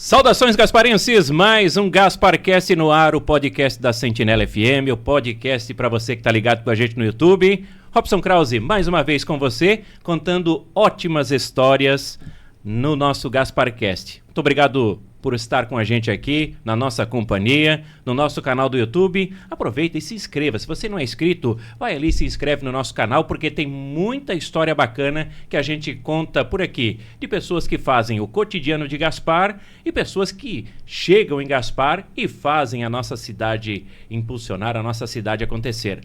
Saudações gasparenses, mais um GasparCast no ar, o podcast da Sentinela FM, o podcast para você que está ligado com a gente no YouTube. Robson Krause, mais uma vez com você, contando ótimas histórias no nosso GasparCast. Muito obrigado por estar com a gente aqui, na nossa companhia, no nosso canal do YouTube. Aproveita e se inscreva. Se você não é inscrito, vai ali e se inscreve no nosso canal, porque tem muita história bacana que a gente conta por aqui, de pessoas que fazem o cotidiano de Gaspar e pessoas que chegam em Gaspar e fazem a nossa cidade impulsionar, a nossa cidade acontecer.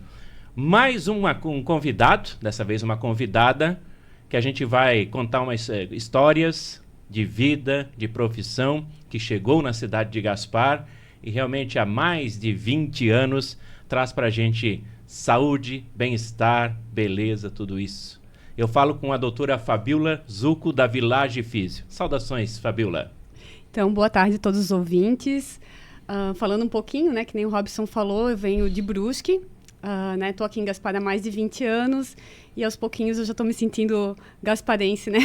Mais um convidado, dessa vez uma convidada, que a gente vai contar umas histórias de vida, de profissão, que chegou na cidade de Gaspar e realmente há mais de 20 anos traz pra gente saúde, bem-estar, beleza, tudo isso. Eu falo com a doutora Fabiola Zucco, da Village Físio. Saudações, Fabiola. Então, boa tarde a todos os ouvintes. Falando um pouquinho, né, que nem o Robson falou, eu venho de Brusque. Tô aqui em Gaspar há mais de 20 anos e aos pouquinhos eu já estou me sentindo gasparense, né?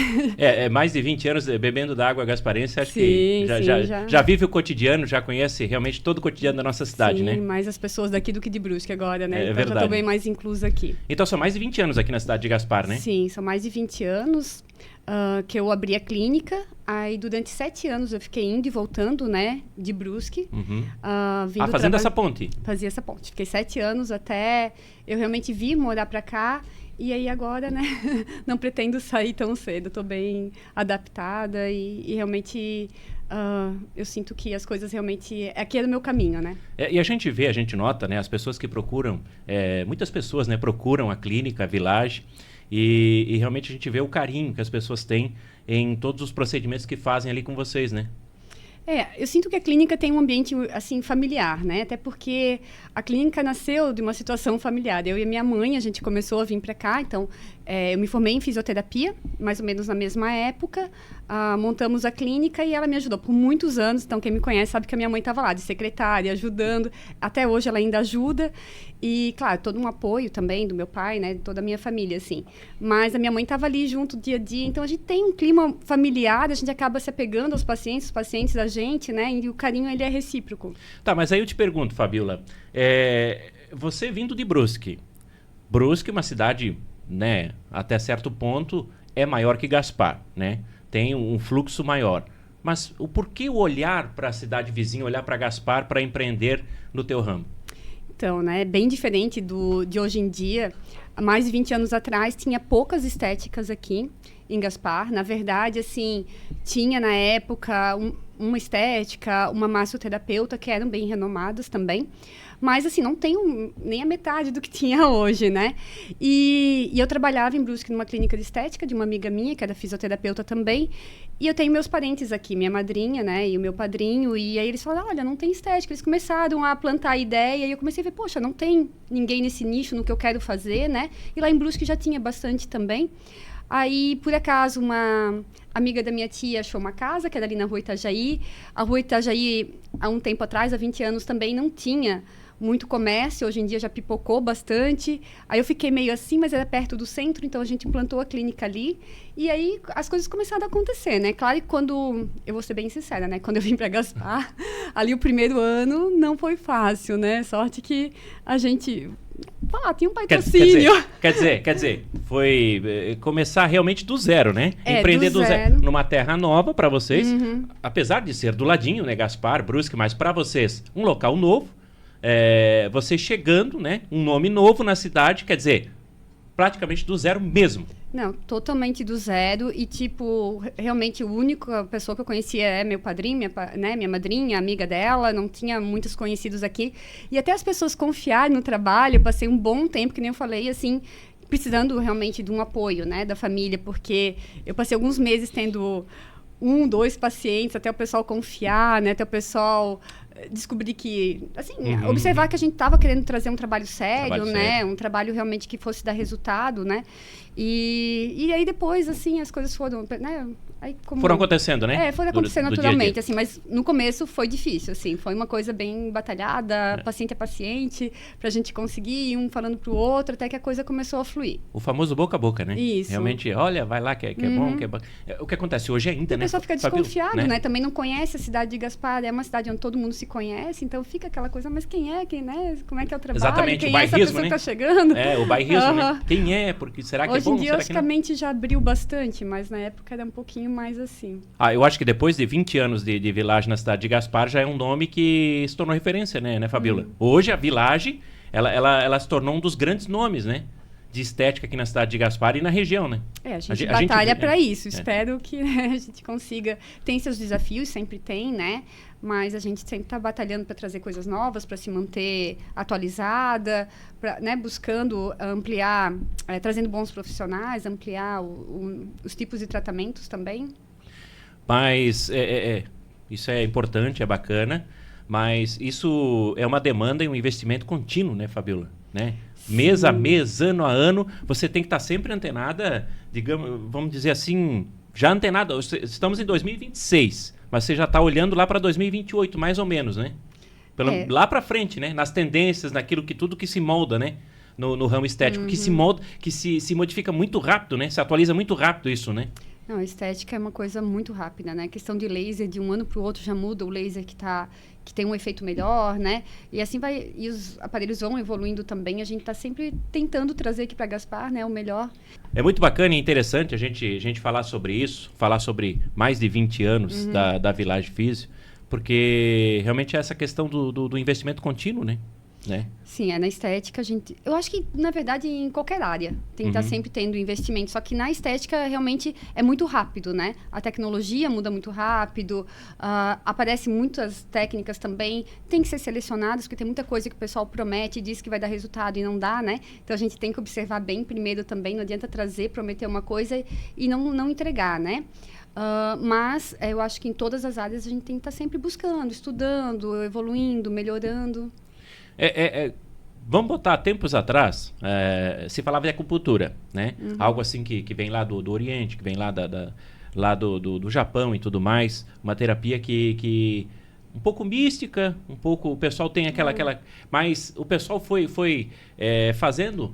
Mais de 20 anos bebendo da água gasparense, acho sim, que já vive o cotidiano, já conhece realmente todo o cotidiano da nossa cidade, né? Sim, mais as pessoas daqui do que de Brusque agora, né? É então verdade. Já estou bem mais inclusa aqui. Então são mais de 20 anos aqui na cidade de Gaspar, né? Sim, são mais de 20 anos que eu abri a clínica. Aí durante 7 anos eu fiquei indo e voltando, né, de Brusque. Uhum. Fazendo essa ponte. Fazia essa ponte. Fiquei 7 anos até eu realmente vir morar pra cá. E aí agora, né, não pretendo sair tão cedo. Estou bem adaptada e realmente eu sinto que as coisas realmente... Aqui é do meu caminho, né? E a gente vê, a gente nota, né, as pessoas que procuram... muitas pessoas, né, procuram a clínica, a Village... E realmente a gente vê o carinho que as pessoas têm em todos os procedimentos que fazem ali com vocês, né? Eu sinto que a clínica tem um ambiente, assim, familiar, né? Até porque a clínica nasceu de uma situação familiar. Eu e a minha mãe, a gente começou a vir para cá, então eu me formei em fisioterapia, mais ou menos na mesma época, montamos a clínica e ela me ajudou por muitos anos. Então, quem me conhece sabe que a minha mãe estava lá, de secretária, ajudando. Até hoje ela ainda ajuda. E, claro, todo um apoio também do meu pai, né? De toda a minha família, assim. Mas a minha mãe estava ali junto dia a dia. Então, a gente tem um clima familiar, a gente acaba se apegando aos pacientes, os pacientes a gente, né? E o carinho, ele é recíproco. Tá, mas aí eu te pergunto, Fabiola, você vindo de Brusque, uma cidade, né, até certo ponto, é maior que Gaspar, né? Tem um fluxo maior. Mas por que o olhar para a cidade vizinha, olhar para Gaspar para empreender no teu ramo? Então, né, é bem diferente de hoje em dia. Há mais de 20 anos atrás, tinha poucas estéticas aqui em Gaspar. Na verdade, assim, tinha na época uma estética, uma massoterapeuta, que eram bem renomadas também. Mas, assim, não tem nem a metade do que tinha hoje, né? E eu trabalhava em Brusque numa clínica de estética de uma amiga minha, que era fisioterapeuta também. E eu tenho meus parentes aqui, minha madrinha, né? E o meu padrinho. E aí eles falaram, olha, não tem estética. Eles começaram a plantar a ideia. E eu comecei a ver, poxa, não tem ninguém nesse nicho, no que eu quero fazer, né? E lá em Brusque já tinha bastante também. Aí, por acaso, uma amiga da minha tia achou uma casa, que era ali na Rua Itajaí. A Rua Itajaí, há um tempo atrás, há 20 anos, também não tinha muito comércio. Hoje em dia já pipocou bastante. Aí eu fiquei meio assim, mas era perto do centro, então a gente implantou a clínica ali. E aí as coisas começaram a acontecer, né? Claro que quando... Eu vou ser bem sincera, né? Quando eu vim para Gaspar, ali o primeiro ano não foi fácil, né? Sorte que a gente... tinha um patrocínio. Quer dizer, foi começar realmente do zero, né? Empreender do zero. Numa terra nova para vocês. Uhum. Apesar de ser do ladinho, né? Gaspar, Brusque, mas para vocês um local novo. Você chegando, né? Um nome novo na cidade, quer dizer, praticamente do zero mesmo. Não, totalmente do zero. E, tipo, realmente a única pessoa que eu conhecia é meu padrinho, minha madrinha, amiga dela. Não tinha muitos conhecidos aqui. E até as pessoas confiarem no trabalho. Eu passei um bom tempo, que nem eu falei, assim, precisando realmente de um apoio, né, da família. Porque eu passei alguns meses tendo 1, 2 pacientes, até o pessoal confiar, né, até o pessoal descobri que, assim, observar que a gente estava querendo trazer um trabalho sério, né? Um trabalho realmente que fosse dar resultado, né? E aí depois, assim, as coisas foram, né? Aí, foram acontecendo, né? Foram acontecendo naturalmente, assim, mas no começo foi difícil, assim, foi uma coisa bem batalhada, paciente a paciente, pra gente conseguir um falando pro outro, até que a coisa começou a fluir. O famoso boca a boca, né? Isso. Realmente, olha, vai lá, que é bom, que é bom. O que acontece hoje ainda, né? O pessoal fica desconfiado, né? Também não conhece a cidade de Gaspar, é uma cidade onde todo mundo se conhece, então fica aquela coisa, mas quem é, né? Como é que é o trabalho? Exatamente, quem o bairrismo, é essa pessoa que tá chegando? O bairrismo, né? Quem é? Porque será que hoje é bom? Hoje em dia, será acho que a mente já abriu bastante, mas na época era um pouquinho mais assim. Eu acho que depois de 20 anos de Village na cidade de Gaspar, já é um nome que se tornou referência, né, Fabíola? Hoje a Village, ela se tornou um dos grandes nomes, né? De estética aqui na cidade de Gaspar e na região, né? A gente batalha para isso. Espero que a gente consiga. Tem seus desafios, sempre tem, né? Mas a gente sempre está batalhando para trazer coisas novas, para se manter atualizada, né? Buscando ampliar, trazendo bons profissionais, ampliar os tipos de tratamentos também. Mas isso é importante, é bacana, mas isso é uma demanda e um investimento contínuo, né, Fabíola? Né? Mês a mês, ano a ano, você tem que estar sempre antenada, digamos, vamos dizer assim, já antenada. Estamos em 2026, mas você já está olhando lá para 2028, mais ou menos, né? Lá para frente, né? Nas tendências, naquilo que tudo que se molda, né? No ramo estético, que se molda, que se modifica muito rápido, né? Se atualiza muito rápido isso, né? Não, a estética é uma coisa muito rápida, né? A questão de laser, de um ano para o outro já muda o laser que tem um efeito melhor, né? E assim vai, e os aparelhos vão evoluindo também. A gente está sempre tentando trazer aqui para Gaspar, né, o melhor. É muito bacana e interessante a gente falar sobre isso, falar sobre mais de 20 anos da Village Physio, porque realmente é essa questão do investimento contínuo, né? Sim, na estética eu acho que na verdade em qualquer área tem que estar sempre tendo investimento, só que na estética realmente é muito rápido, né? A tecnologia muda muito rápido, aparecem muitas técnicas também, tem que ser selecionadas, porque tem muita coisa que o pessoal promete e diz que vai dar resultado e não dá, né? Então a gente tem que observar bem primeiro também, não adianta prometer uma coisa e não entregar, né? Mas eu acho que em todas as áreas a gente tem que estar sempre buscando, estudando, evoluindo, melhorando. Vamos botar tempos atrás, se falava de acupuntura, né? Algo assim que vem lá do Oriente, que vem lá lá do Japão e tudo mais. Uma terapia que um pouco mística, um pouco... O pessoal tem aquela... Mas o pessoal foi fazendo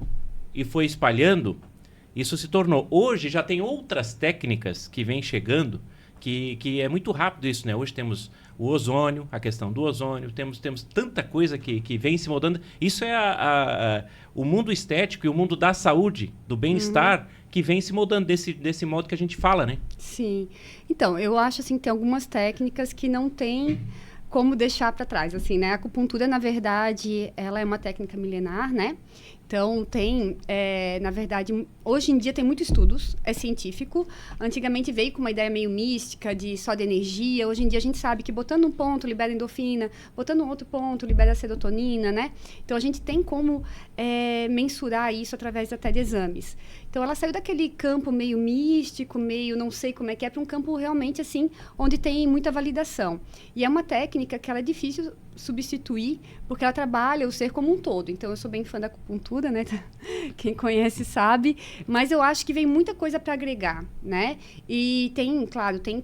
e foi espalhando. Isso se tornou... Hoje já tem outras técnicas que vêm chegando, que é muito rápido isso, né? Hoje temos o ozônio, a questão do ozônio, temos tanta coisa que vem se moldando. Isso é o mundo estético e o mundo da saúde, do bem-estar, que vem se moldando desse modo que a gente fala, né? Sim. Então, eu acho assim, que tem algumas técnicas que não tem como deixar para trás, assim, né? A acupuntura, na verdade, ela é uma técnica milenar, né? Então, na verdade, hoje em dia tem muitos estudos, é científico. Antigamente veio com uma ideia meio mística, só de energia. Hoje em dia a gente sabe que botando um ponto libera endorfina, botando um outro ponto libera serotonina, né? Então, a gente tem como mensurar isso através até de exames. Então, ela saiu daquele campo meio místico, meio não sei como é que é, para um campo realmente, assim, onde tem muita validação. E é uma técnica que ela é difícil substituir, porque ela trabalha o ser como um todo. Então, eu sou bem fã da acupuntura, né? Quem conhece sabe. Mas eu acho que vem muita coisa para agregar, né? E tem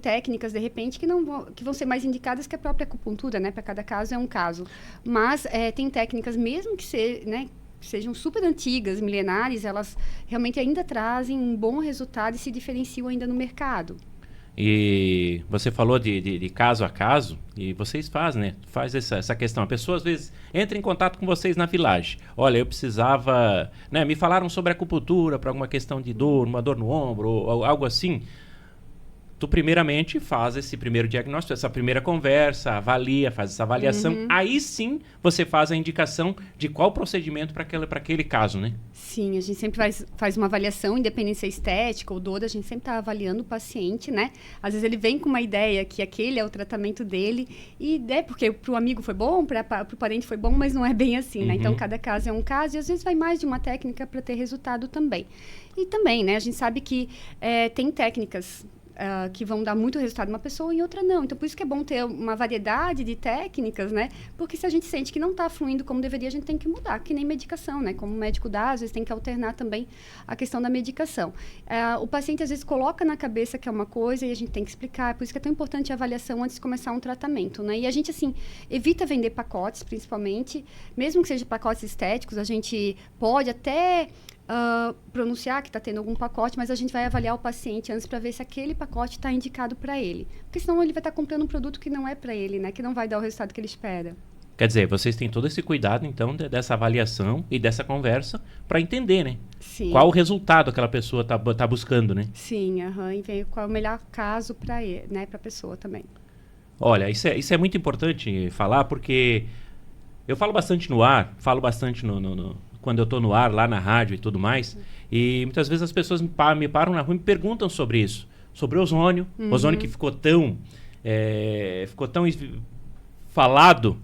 técnicas, de repente, que vão ser mais indicadas que a própria acupuntura, né? Para cada caso é um caso. Mas tem técnicas, mesmo que sejam super antigas, milenares, elas realmente ainda trazem um bom resultado e se diferenciam ainda no mercado. E você falou de caso a caso, e vocês fazem, né? Faz essa questão. A pessoa, às vezes, entra em contato com vocês na Village. Olha, eu precisava... né? Me falaram sobre acupuntura para alguma questão de dor, uma dor no ombro, ou algo assim. Tu, primeiramente, faz esse primeiro diagnóstico, essa primeira conversa, avalia, faz essa avaliação. Aí, sim, você faz a indicação de qual procedimento para aquele caso, né? Sim, a gente sempre faz uma avaliação, independente se é estética ou dor, a gente sempre está avaliando o paciente, né? Às vezes ele vem com uma ideia que aquele é o tratamento dele, e porque para o amigo foi bom, para o parente foi bom, mas não é bem assim, né? Então, cada caso é um caso, e às vezes vai mais de uma técnica para ter resultado também. E também, né? A gente sabe que tem técnicas... que vão dar muito resultado em uma pessoa e em outra não. Então, por isso que é bom ter uma variedade de técnicas, né? Porque se a gente sente que não está fluindo como deveria, a gente tem que mudar, que nem medicação, né? Como o médico dá, às vezes tem que alternar também a questão da medicação. O paciente, às vezes, coloca na cabeça que é uma coisa e a gente tem que explicar. Por isso que é tão importante a avaliação antes de começar um tratamento, né? E a gente, assim, evita vender pacotes, principalmente. Mesmo que sejam pacotes estéticos, a gente pode até pronunciar que está tendo algum pacote, mas a gente vai avaliar o paciente antes para ver se aquele pacote está indicado para ele. Porque senão ele vai estar comprando um produto que não é para ele, né? Que não vai dar o resultado que ele espera. Quer dizer, vocês têm todo esse cuidado, então, dessa avaliação e dessa conversa para entender, né? Sim. Qual o resultado aquela pessoa tá buscando, né? Sim, e ver qual é o melhor caso para ele, né? Para a pessoa também. Olha, isso é muito importante falar, porque eu falo bastante no ar, falo bastante quando eu estou no ar, lá na rádio e tudo mais, e muitas vezes as pessoas me param na rua e me perguntam sobre isso, sobre o ozônio, ozônio que ficou tão falado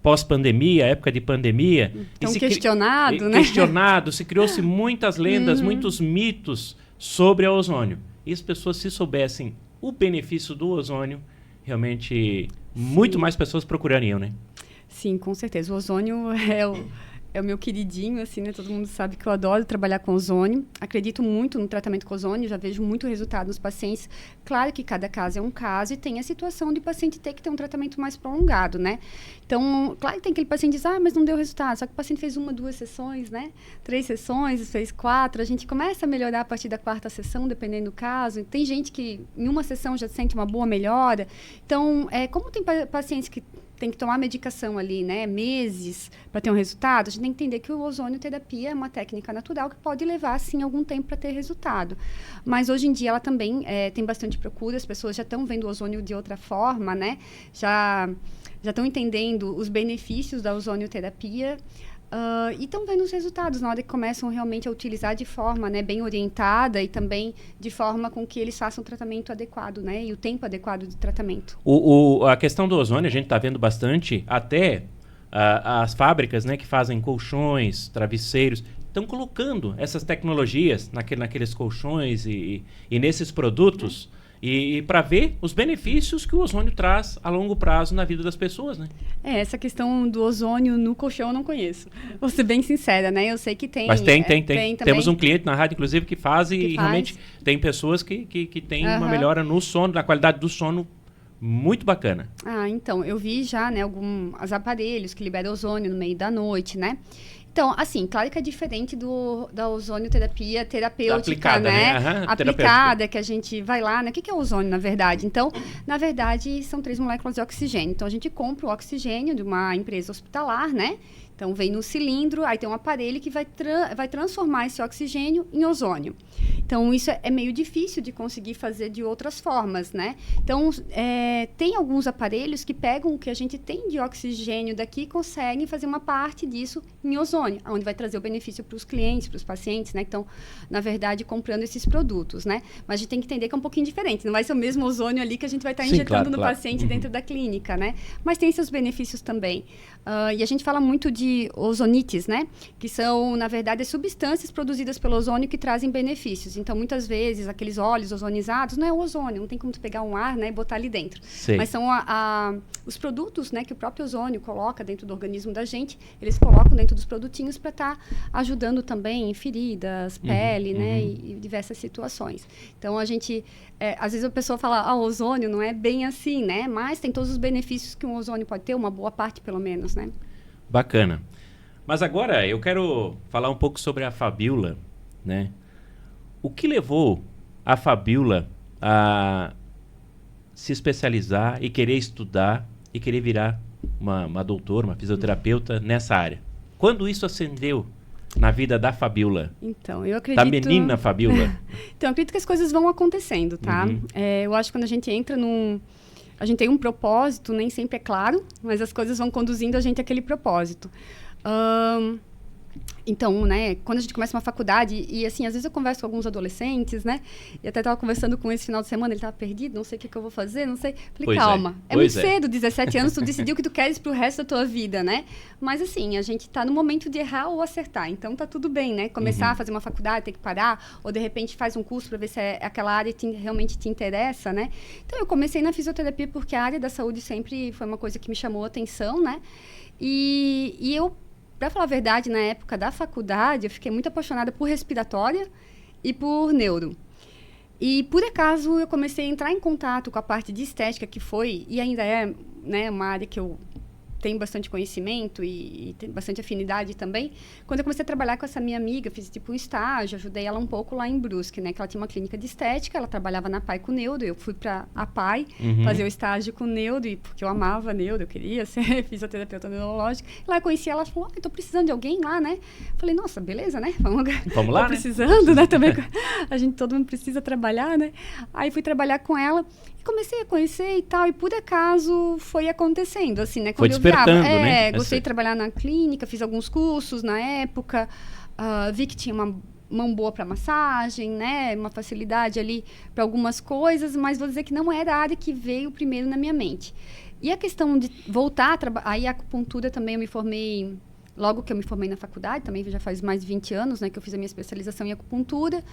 pós-pandemia, época de pandemia. Tão questionado, né? Questionado, se criou-se muitas lendas, muitos mitos sobre o ozônio. E as pessoas, se soubessem o benefício do ozônio, realmente muito mais pessoas procurariam, né? Sim, com certeza. O ozônio é o meu queridinho, assim, né? Todo mundo sabe que eu adoro trabalhar com ozônio. Acredito muito no tratamento com ozônio, já vejo muito resultado nos pacientes. Claro que cada caso é um caso e tem a situação de paciente ter que ter um tratamento mais prolongado, né? Então, claro que tem aquele paciente que diz, mas não deu resultado. Só que o paciente fez 1, 2 sessões, né? 3 sessões, fez 4. A gente começa a melhorar a partir da 4ª sessão, dependendo do caso. Tem gente que em uma sessão já sente uma boa melhora. Então, como tem pacientes que tem que tomar medicação ali, né, meses para ter um resultado, a gente tem que entender que o ozonioterapia é uma técnica natural que pode levar, sim, algum tempo para ter resultado. Mas hoje em dia ela também tem bastante procura, as pessoas já estão vendo o ozônio de outra forma, né, já estão entendendo os benefícios da ozonioterapia. E estão vendo os resultados na hora que começam realmente a utilizar de forma, né, bem orientada e também de forma com que eles façam o tratamento adequado, né, e o tempo adequado de tratamento. A questão do ozônio a gente está vendo bastante, até as fábricas, né, que fazem colchões, travesseiros, estão colocando essas tecnologias naqueles colchões e nesses produtos e para ver os benefícios que o ozônio traz a longo prazo na vida das pessoas, né? Essa questão do ozônio no colchão eu não conheço. Vou ser bem sincera, né? Eu sei que tem. Mas tem. Temos um cliente na rádio, inclusive, que faz e realmente tem pessoas que têm uma melhora no sono, na qualidade do sono muito bacana. Então, eu vi já, né, alguns aparelhos que liberam ozônio no meio da noite, né? Então, assim, claro que é diferente da ozonioterapia terapêutica, aplicada, né? Aplicada, que a gente vai lá, né? O que é ozônio, na verdade? Então, na verdade, são 3 moléculas de oxigênio. Então, a gente compra o oxigênio de uma empresa hospitalar, né? Então, vem no cilindro, aí tem um aparelho que vai transformar esse oxigênio em ozônio. Então, isso é meio difícil de conseguir fazer de outras formas, né? Então, tem alguns aparelhos que pegam o que a gente tem de oxigênio daqui e conseguem fazer uma parte disso em ozônio, onde vai trazer o benefício para os clientes, para os pacientes, né? Então, na verdade, comprando esses produtos, né? Mas a gente tem que entender que é um pouquinho diferente. Não vai ser o mesmo ozônio ali que a gente vai estar injetando no paciente dentro da clínica, né? Mas tem seus benefícios também. E a gente fala muito de ozonites, né? Que são, na verdade, as substâncias produzidas pelo ozônio que trazem benefícios. Então, muitas vezes, aqueles óleos ozonizados não é o ozônio, não tem como tu pegar um ar, né, e botar ali dentro. Sei. Mas são os produtos, né, que o próprio ozônio coloca dentro do organismo da gente, eles colocam dentro dos produtinhos para estar ajudando também em feridas, pele, né, e diversas situações. Então, a gente, às vezes a pessoa fala, o ozônio não é bem assim, né? Mas tem todos os benefícios que um ozônio pode ter, uma boa parte pelo menos, né? Bacana. Mas agora eu quero falar um pouco sobre a Fabiola, né? O que levou a Fabiola a se especializar e querer estudar e querer virar uma doutora, uma fisioterapeuta nessa área? Quando isso acendeu na vida da Fabiola? Então, eu acredito... Da menina Fabiola? Então, eu acredito que as coisas vão acontecendo, tá? Eu acho que quando a gente entra a gente tem um propósito, nem sempre é claro, mas as coisas vão conduzindo a gente àquele propósito. Então, né, quando a gente começa uma faculdade, e assim, às vezes eu converso com alguns adolescentes, né, e até estava conversando com esse final de semana, ele estava perdido, não sei o que eu vou fazer, não sei. Falei, Pois calma, é. é muito cedo, 17 anos, tu decidiu que tu queres pro resto da tua vida, né? Mas assim, a gente tá no momento de errar ou acertar, então tá tudo bem, né? Começar a fazer uma faculdade, ter que parar, ou de repente faz um curso para ver se aquela área realmente te interessa, né? Então eu comecei na fisioterapia porque a área da saúde sempre foi uma coisa que me chamou a atenção, né? E eu, para falar a verdade, na época da faculdade, eu fiquei muito apaixonada por respiratória e por neuro. E, por acaso, eu comecei a entrar em contato com a parte de estética, que foi, e ainda é, né, uma área que eu tenho bastante conhecimento e tenho bastante afinidade também. Quando eu comecei a trabalhar com essa minha amiga, fiz tipo um estágio, ajudei ela um pouco lá em Brusque, né? Que ela tinha uma clínica de estética, ela trabalhava na PAI com neuro, eu fui para a PAI fazer o estágio com neuro, porque eu amava neuro, eu queria ser fisioterapeuta neurológica. Lá eu conheci ela, falou, estou precisando de alguém lá, né? Falei, nossa, beleza, né? Vamos lá, tô precisando, né? Também todo mundo precisa trabalhar, né? Aí fui trabalhar com ela e comecei a conhecer e tal, e por acaso foi acontecendo, assim, né? Foi despertando, né? Gostei de trabalhar na clínica, fiz alguns cursos na época, vi que tinha uma mão boa para massagem, né? Uma facilidade ali para algumas coisas, mas vou dizer que não era a área que veio primeiro na minha mente. E a questão de voltar a trabalhar, aí a acupuntura também eu me formei, logo que eu me formei na faculdade, também já faz mais de 20 anos, né? Que eu fiz a minha especialização em acupuntura.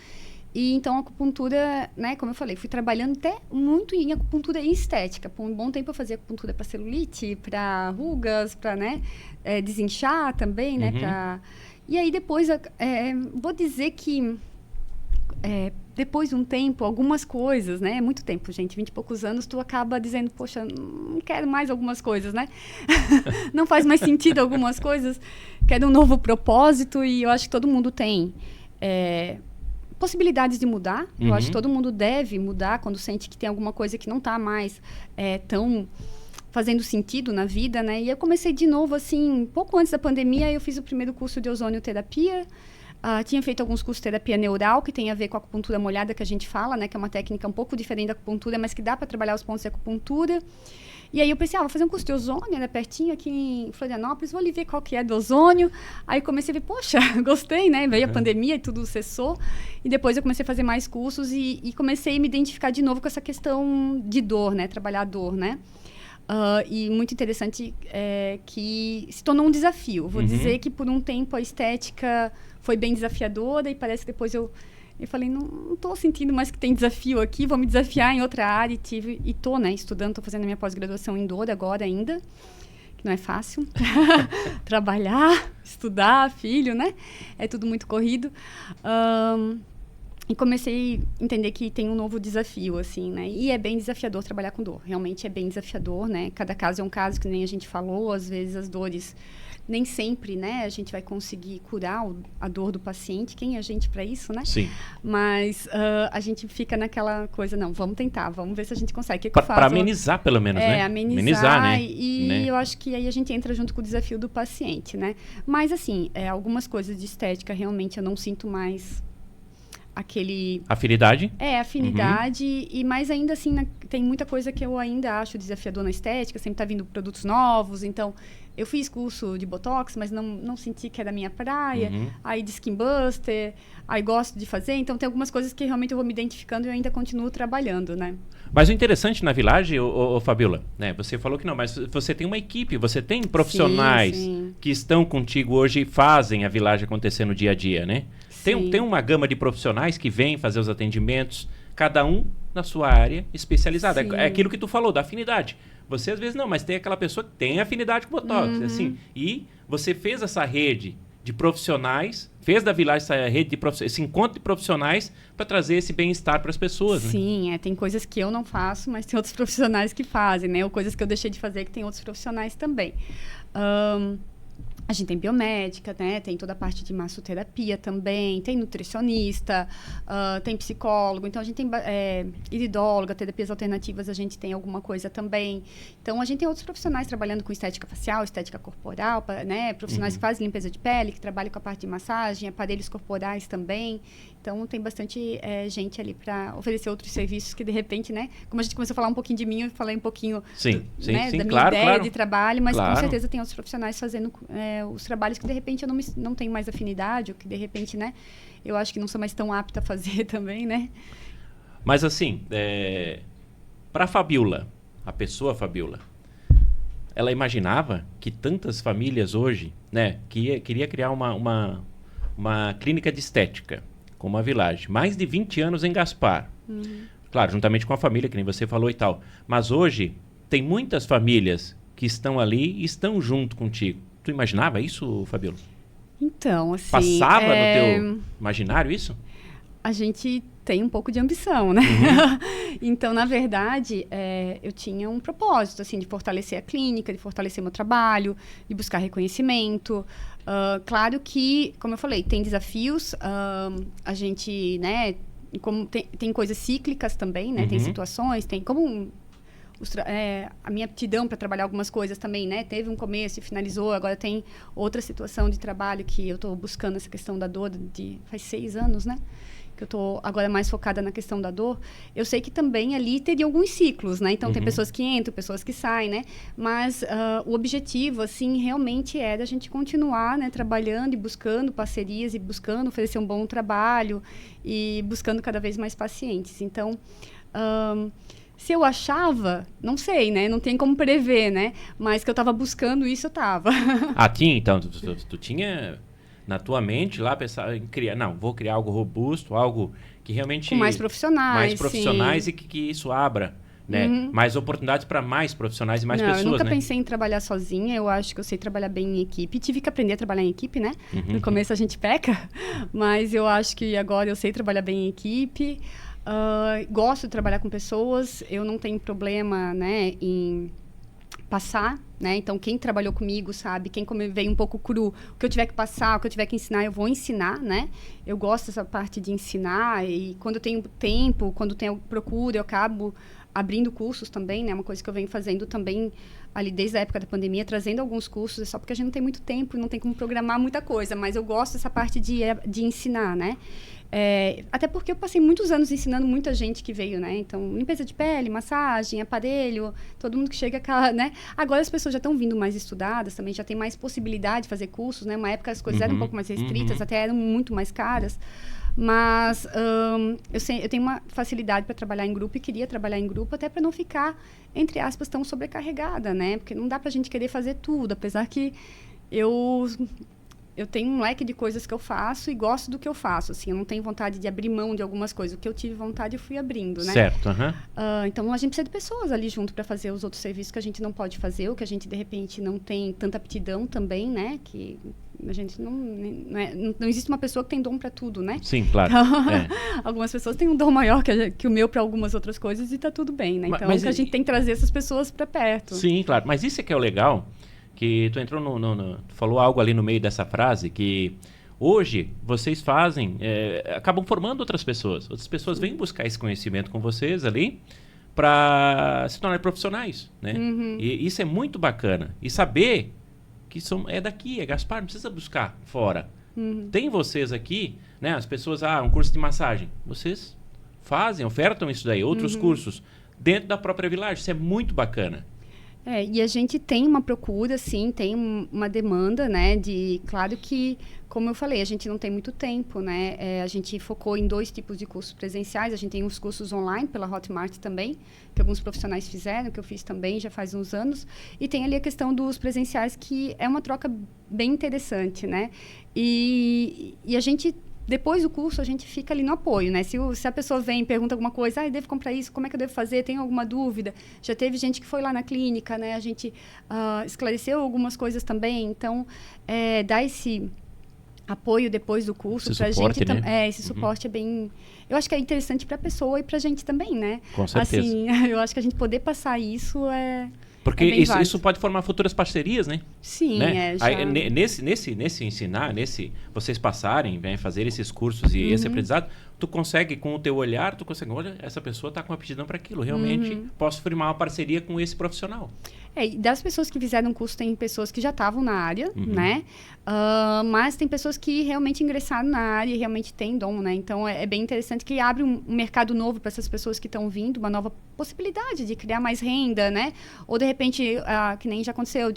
E então a acupuntura, né, como eu falei, fui trabalhando até muito em acupuntura e estética. Por um bom tempo eu fazia acupuntura para celulite, para rugas, para, né, desinchar também, né, E aí depois, vou dizer que depois de um tempo, algumas coisas, né, muito tempo, gente, 20 e poucos anos, tu acaba dizendo, poxa, não quero mais algumas coisas, né? Não faz mais sentido algumas coisas, quero um novo propósito e eu acho que todo mundo tem possibilidades de mudar. Eu acho que todo mundo deve mudar quando sente que tem alguma coisa que não está mais tão fazendo sentido na vida, né? E eu comecei de novo, assim, pouco antes da pandemia, eu fiz o primeiro curso de ozonioterapia. Tinha feito alguns cursos de terapia neural, que tem a ver com a acupuntura molhada, que a gente fala, né? Que é uma técnica um pouco diferente da acupuntura, mas que dá para trabalhar os pontos de acupuntura. E aí eu pensei, vou fazer um curso de ozônio, era pertinho aqui em Florianópolis, vou ali ver qual que é do ozônio. Aí comecei a ver, poxa, gostei, né? Veio a pandemia e tudo cessou. E depois eu comecei a fazer mais cursos e comecei a me identificar de novo com essa questão de dor, né? Trabalhar a dor, né? E muito interessante que se tornou um desafio. Vou dizer que por um tempo a estética foi bem desafiadora e parece que depois eu falei, não estou sentindo mais que tem desafio aqui, vou me desafiar em outra área. E estou, né, estudando, estou fazendo a minha pós-graduação em dor agora ainda, que não é fácil. Trabalhar, estudar, filho, né? É tudo muito corrido. E comecei a entender que tem um novo desafio, assim, né? E é bem desafiador trabalhar com dor. Realmente é bem desafiador, né? Cada caso é um caso, que nem a gente falou. Às vezes as dores, nem sempre, né? A gente vai conseguir curar a dor do paciente. Quem é a gente para isso, né? Sim. Mas a gente fica naquela coisa, não, vamos tentar, vamos ver se a gente consegue. O que eu faço? Para amenizar, pelo menos, né? Amenizar, né? E né? Eu acho que aí a gente entra junto com o desafio do paciente, né? Mas, assim, algumas coisas de estética, realmente, eu não sinto mais aquele... Afinidade? Afinidade. E mais ainda assim, tem muita coisa que eu ainda acho desafiador na estética. Sempre tá vindo produtos novos. Então, eu fiz curso de Botox, mas não senti que era a minha praia. Aí de Skin Buster, aí gosto de fazer. Então, tem algumas coisas que realmente eu vou me identificando e eu ainda continuo trabalhando, né? Mas o interessante na Village, Fabiola, né? Você falou que não, mas você tem uma equipe, você tem profissionais que estão contigo hoje e fazem a Village acontecer no dia a dia, né? Tem uma gama de profissionais que vêm fazer os atendimentos, cada um na sua área especializada. É aquilo que tu falou, da afinidade. Você às vezes não, mas tem aquela pessoa que tem afinidade com Botox, assim. E você fez essa rede de profissionais, fez da Village essa rede de profissionais, esse encontro de profissionais para trazer esse bem-estar para as pessoas. Sim, né? Tem coisas que eu não faço, mas tem outros profissionais que fazem, né? Ou coisas que eu deixei de fazer que tem outros profissionais também. A gente tem biomédica, né? Tem toda a parte de massoterapia também, tem nutricionista, tem psicólogo, então a gente tem iridóloga, terapias alternativas, a gente tem alguma coisa também. Então a gente tem outros profissionais trabalhando com estética facial, estética corporal, né? Profissionais que fazem limpeza de pele, que trabalham com a parte de massagem, aparelhos corporais também. Então tem bastante gente ali para oferecer outros serviços que de repente, né? Como a gente começou a falar um pouquinho de mim, eu falei um pouquinho da minha ideia de trabalho, mas com certeza tem outros profissionais fazendo os trabalhos que de repente eu não tenho mais afinidade, ou que de repente, né, eu acho que não sou mais tão apta a fazer também, né? Mas assim, para a Fabiola, a pessoa Fabiola, ela imaginava que tantas famílias hoje, né, queria criar uma clínica de estética, como a Village. Mais de 20 anos em Gaspar. Claro, juntamente com a família, que nem você falou e tal. Mas hoje, tem muitas famílias que estão ali e estão junto contigo. Tu imaginava isso, Fabiola? Então, assim... Passava no teu imaginário isso? A gente tem um pouco de ambição, né? Então, na verdade, eu tinha um propósito, assim, de fortalecer a clínica, de fortalecer meu trabalho, de buscar reconhecimento. Claro que, como eu falei, tem desafios. A gente, né, como tem coisas cíclicas também, né? Tem situações, tem como... a minha aptidão para trabalhar algumas coisas também, né? Teve um começo e finalizou. Agora tem outra situação de trabalho que eu estou buscando essa questão da dor faz 6 anos, né? Que eu estou agora mais focada na questão da dor. Eu sei que também ali teria alguns ciclos, né? Então, tem pessoas que entram, pessoas que saem, né? Mas o objetivo, assim, realmente é da gente continuar, né? Trabalhando e buscando parcerias e buscando oferecer um bom trabalho e buscando cada vez mais pacientes. Então, se eu achava, não sei, né? Não tem como prever, né? Mas que eu estava buscando isso, eu estava. Tinha, então. Tu tinha na tua mente lá pensar em criar... Não, vou criar algo robusto, algo que realmente... Com mais profissionais, mais profissionais sim. E que isso abra, né? Mais oportunidades para mais profissionais e mais pessoas, eu nunca né? pensei em trabalhar sozinha. Eu acho que eu sei trabalhar bem em equipe. Tive que aprender a trabalhar em equipe, né? No começo a gente peca. Mas eu acho que agora eu sei trabalhar bem em equipe. Gosto de trabalhar com pessoas, eu não tenho problema, né, em passar, né? Então, quem trabalhou comigo sabe, quem veio um pouco cru, o que eu tiver que passar, o que eu tiver que ensinar, eu vou ensinar, né? Eu gosto dessa parte de ensinar e quando eu tenho tempo, quando tenho procura, eu acabo abrindo cursos também, né? Uma coisa que eu venho fazendo também ali desde a época da pandemia, trazendo alguns cursos, é só porque a gente não tem muito tempo e não tem como programar muita coisa, mas eu gosto dessa parte de ensinar, né? Até porque eu passei muitos anos ensinando muita gente que veio, né? Então, limpeza de pele, massagem, aparelho, todo mundo que chega, né? Agora as pessoas já estão vindo mais estudadas também, já tem mais possibilidade de fazer cursos, né? Uma época as coisas eram um pouco mais restritas, até eram muito mais caras. Mas eu tenho uma facilidade para trabalhar em grupo e queria trabalhar em grupo até para não ficar, entre aspas, tão sobrecarregada, né? Porque não dá para a gente querer fazer tudo, apesar que eu tenho um leque de coisas que eu faço e gosto do que eu faço, assim, eu não tenho vontade de abrir mão de algumas coisas. O que eu tive vontade, eu fui abrindo, né? Certo, então, a gente precisa de pessoas ali junto para fazer os outros serviços que a gente não pode fazer, ou que a gente, de repente, não tem tanta aptidão também, né? Que a gente não existe uma pessoa que tem dom para tudo, né? Sim, claro. Algumas pessoas têm um dom maior que o meu para algumas outras coisas e tá tudo bem, né? Então, a gente tem que trazer essas pessoas para perto. Sim, claro. Mas isso é que é o legal, que tu entrou tu falou algo ali no meio dessa frase, que hoje vocês fazem, acabam formando outras pessoas vêm buscar esse conhecimento com vocês ali para se tornar profissionais, né? E isso é muito bacana, e saber que é daqui, é Gaspar, não precisa buscar fora. Tem vocês aqui, né? As pessoas, um curso de massagem, vocês fazem, ofertam isso daí, outros cursos dentro da própria Village, isso é muito bacana. E a gente tem uma procura, sim, tem uma demanda, né? Claro que, como eu falei, a gente não tem muito tempo, né? A gente focou em 2 tipos de cursos presenciais. A gente tem os cursos online pela Hotmart também, que alguns profissionais fizeram, que eu fiz também já faz uns anos. E tem ali a questão dos presenciais, que é uma troca bem interessante, né? E a gente... Depois do curso, a gente fica ali no apoio, né? Se a pessoa vem e pergunta alguma coisa, eu devo comprar isso, como é que eu devo fazer? Tem alguma dúvida? Já teve gente que foi lá na clínica, né? A gente esclareceu algumas coisas também. Então, dá esse apoio depois do curso para a gente. Né? Esse suporte é bem... Eu acho que é interessante para a pessoa e para a gente também, né? Com certeza. Assim, eu acho que a gente poder passar isso Porque isso pode formar futuras parcerias, né? Sim, né? já... Aí, nesse ensinar, vocês passarem, fazer esses cursos e esse aprendizado, tu consegue, com o teu olhar, olha, essa pessoa está com aptidão para aquilo, realmente posso firmar uma parceria com esse profissional. E das pessoas que fizeram o curso, tem pessoas que já estavam na área, né? Mas tem pessoas que realmente ingressaram na área e realmente têm dom, né? Então, é bem interessante que abre um mercado novo para essas pessoas que estão vindo, uma nova possibilidade de criar mais renda, né? Ou, de repente, que nem já aconteceu,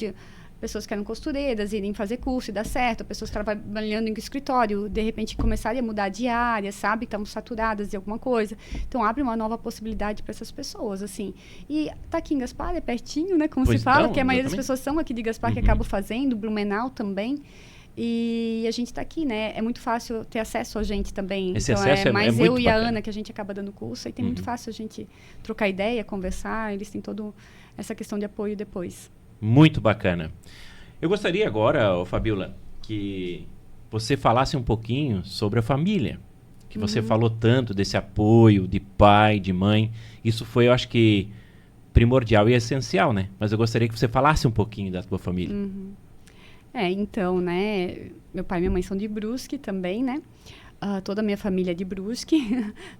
pessoas que eram costureiras irem fazer curso e dar certo, pessoas trabalhando em escritório, de repente começarem a mudar de área, sabe? Estão saturadas de alguma coisa. Então, abre uma nova possibilidade para essas pessoas, assim. E tá aqui em Gaspar, é pertinho, né? Como Pois se fala, então, que a maioria das exatamente. pessoas são aqui de Gaspar, que acabam fazendo, Blumenau também. E a gente está aqui, né? É muito fácil ter acesso a gente também. Esse Então, acesso é mais muito eu e a bacana. Ana que a gente acaba dando curso, aí tem muito fácil a gente trocar ideia, conversar. Eles têm toda essa questão de apoio depois. Muito bacana. Eu gostaria agora, ô, Fabiola, que você falasse um pouquinho sobre a família. Que você falou tanto desse apoio de pai, de mãe. Isso foi, eu acho que, primordial e essencial, né? Mas eu gostaria que você falasse um pouquinho da tua família. Então, né? Meu pai e minha mãe são de Brusque também, né? Toda a minha família é de Brusque.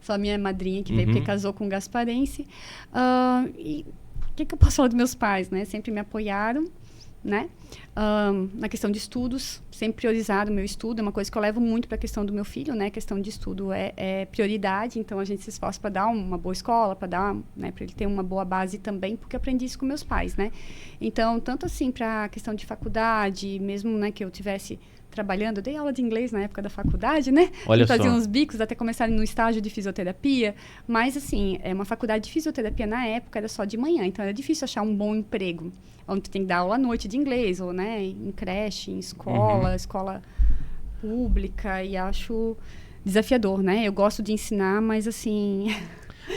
Só a minha madrinha que veio porque casou com um gasparense. E o que eu posso falar dos meus pais, né? Sempre me apoiaram, né? Na questão de estudos, sempre priorizaram o meu estudo. É uma coisa que eu levo muito para a questão do meu filho, né? A questão de estudo é prioridade. Então, a gente se esforça para dar uma boa escola, para dar, né? Para ele ter uma boa base também, porque eu aprendi isso com meus pais, né? Então, tanto assim para a questão de faculdade, mesmo, né, que eu tivesse trabalhando, eu dei aula de inglês na época da faculdade, né? Olha Fazia só. uns bicos até começar no estágio de fisioterapia, mas assim, uma faculdade de fisioterapia na época era só de manhã, então era difícil achar um bom emprego, onde tu tem que dar aula à noite de inglês, ou, né, em creche, em escola, escola pública, e acho desafiador, né? Eu gosto de ensinar, mas assim...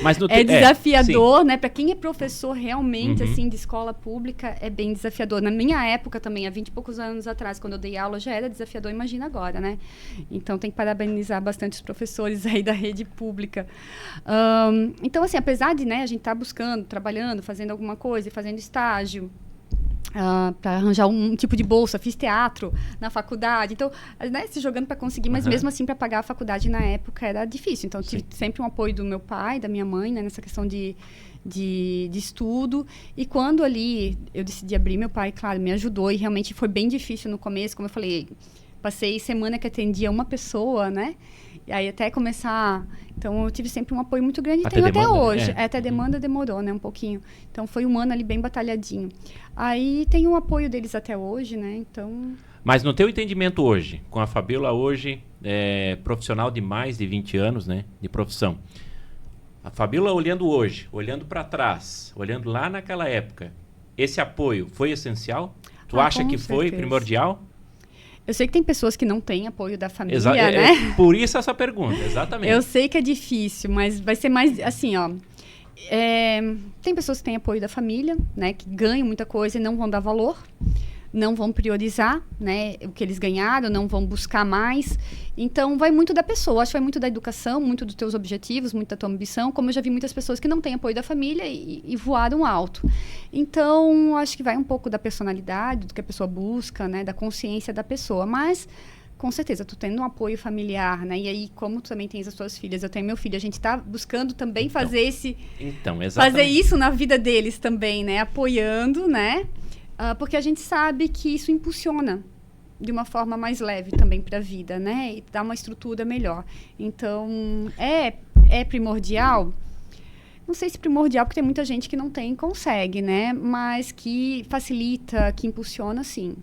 Mas no É desafiador, sim. né? Para quem é professor realmente, assim, de escola pública, é bem desafiador. Na minha época também, há 20 e poucos anos atrás, quando eu dei aula, já era desafiador, imagina agora, né? Então, tem que parabenizar bastante os professores aí da rede pública. Então, assim, apesar de, né, a gente estar buscando, trabalhando, fazendo alguma coisa, fazendo estágio, para arranjar um tipo de bolsa, fiz teatro na faculdade, então, né, se jogando para conseguir, mas mesmo assim para pagar a faculdade na época era difícil, então tive sempre um apoio do meu pai, da minha mãe, né, nessa questão de estudo, e quando ali eu decidi abrir, meu pai, claro, me ajudou, e realmente foi bem difícil no começo, como eu falei, passei semana que atendia uma pessoa, né, e aí até começar... Então, eu tive sempre um apoio muito grande, e tenho até hoje. Até a demanda demorou, né, um pouquinho. Então, foi um ano ali bem batalhadinho. Aí, tem o apoio deles até hoje, né, então... Mas no teu entendimento hoje, com a Fabiola hoje, profissional de mais de 20 anos, né, de profissão. A Fabiola olhando hoje, olhando para trás, olhando lá naquela época, esse apoio foi essencial? Tu acha que foi primordial? Eu sei que tem pessoas que não têm apoio da família, né? Por isso essa pergunta, exatamente. Eu sei que é difícil, mas vai ser mais assim, ó. Tem pessoas que têm apoio da família, né? Que ganham muita coisa e não vão dar valor, não vão priorizar, né? O que eles ganharam, não vão buscar mais. Então, vai muito da pessoa. Acho que vai muito da educação, muito dos teus objetivos, muito da tua ambição. Como eu já vi muitas pessoas que não têm apoio da família e voaram alto. Então, acho que vai um pouco da personalidade, do que a pessoa busca, né? Da consciência da pessoa. Mas, com certeza, tu tendo um apoio familiar, né? E aí, como tu também tens as tuas filhas, eu tenho meu filho, a gente tá buscando também fazer exatamente. fazer isso na vida deles também, né? Apoiando, né? Porque a gente sabe que isso impulsiona de uma forma mais leve também para a vida, né? E dá uma estrutura melhor. Então, é primordial? Não sei se primordial, porque tem muita gente que não tem e consegue, né? Mas que facilita, que impulsiona, sim.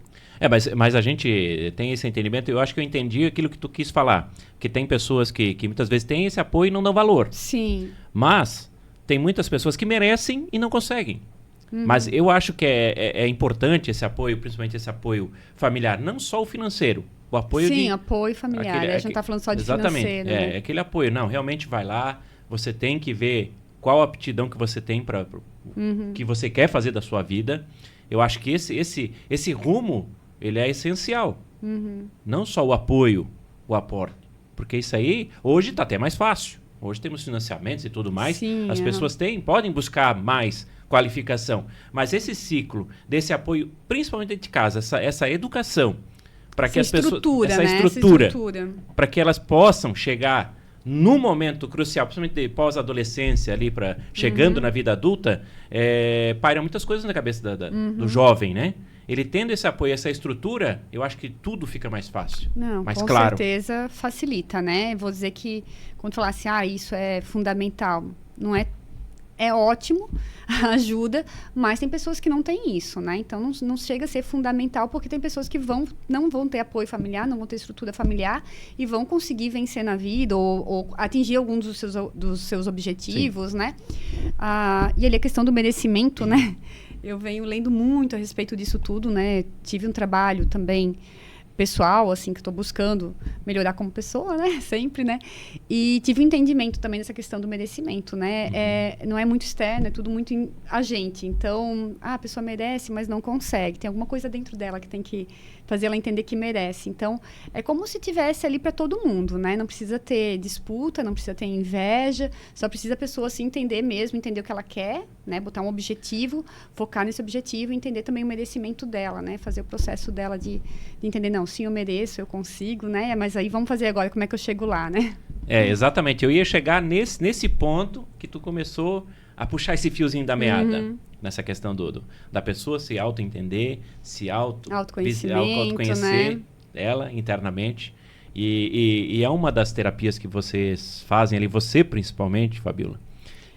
Mas a gente tem esse entendimento, eu acho que eu entendi aquilo que tu quis falar. Que tem pessoas que muitas vezes têm esse apoio e não dão valor. Sim. Mas tem muitas pessoas que merecem e não conseguem. Mas eu acho que é importante esse apoio, principalmente esse apoio familiar, não só o financeiro, o apoio apoio familiar, a gente não está falando só de financeiro. Exatamente, aquele apoio, não, realmente vai lá, você tem que ver qual a aptidão que você tem para que você quer fazer da sua vida. Eu acho que esse rumo, ele é essencial, não só o apoio, o aporte, porque isso aí, hoje está até mais fácil, hoje temos financiamentos e tudo mais, as pessoas podem buscar mais qualificação, mas esse ciclo desse apoio, principalmente dentro de casa, essa educação, para que as pessoas, essa estrutura, para que elas possam chegar no momento crucial, principalmente pós-adolescência ali, chegando na vida adulta, pairam muitas coisas na cabeça do jovem, né? Ele tendo esse apoio, essa estrutura, eu acho que tudo fica mais fácil, mais com claro. certeza facilita, né? Vou dizer que quando falar assim, isso é fundamental, não é é ótimo, ajuda, mas tem pessoas que não têm isso, né? Então, não chega a ser fundamental, porque tem pessoas que não vão ter apoio familiar, não vão ter estrutura familiar e vão conseguir vencer na vida ou atingir alguns dos seus objetivos, né? E ali a questão do merecimento, né? Eu venho lendo muito a respeito disso tudo, né? Tive um trabalho também pessoal, assim, que eu estou buscando melhorar como pessoa, né? Sempre, né? E tive um entendimento também dessa questão do merecimento, né? Não é muito externo, é tudo muito a gente. Então, a pessoa merece, mas não consegue. Tem alguma coisa dentro dela que tem que fazer ela entender que merece. Então, é como se tivesse ali para todo mundo, né? Não precisa ter disputa, não precisa ter inveja, só precisa a pessoa se entender mesmo, entender o que ela quer, né? Botar um objetivo, focar nesse objetivo e entender também o merecimento dela, né? Fazer o processo dela de entender, não, sim, eu mereço, eu consigo, né? Mas aí vamos fazer agora como é que eu chego lá, né? Exatamente. Eu ia chegar nesse ponto que tu começou a puxar esse fiozinho da meada. Nessa questão da pessoa se auto-entender, autoconhecer, né? Ela internamente. E é uma das terapias que vocês fazem ali, você principalmente, Fabíola,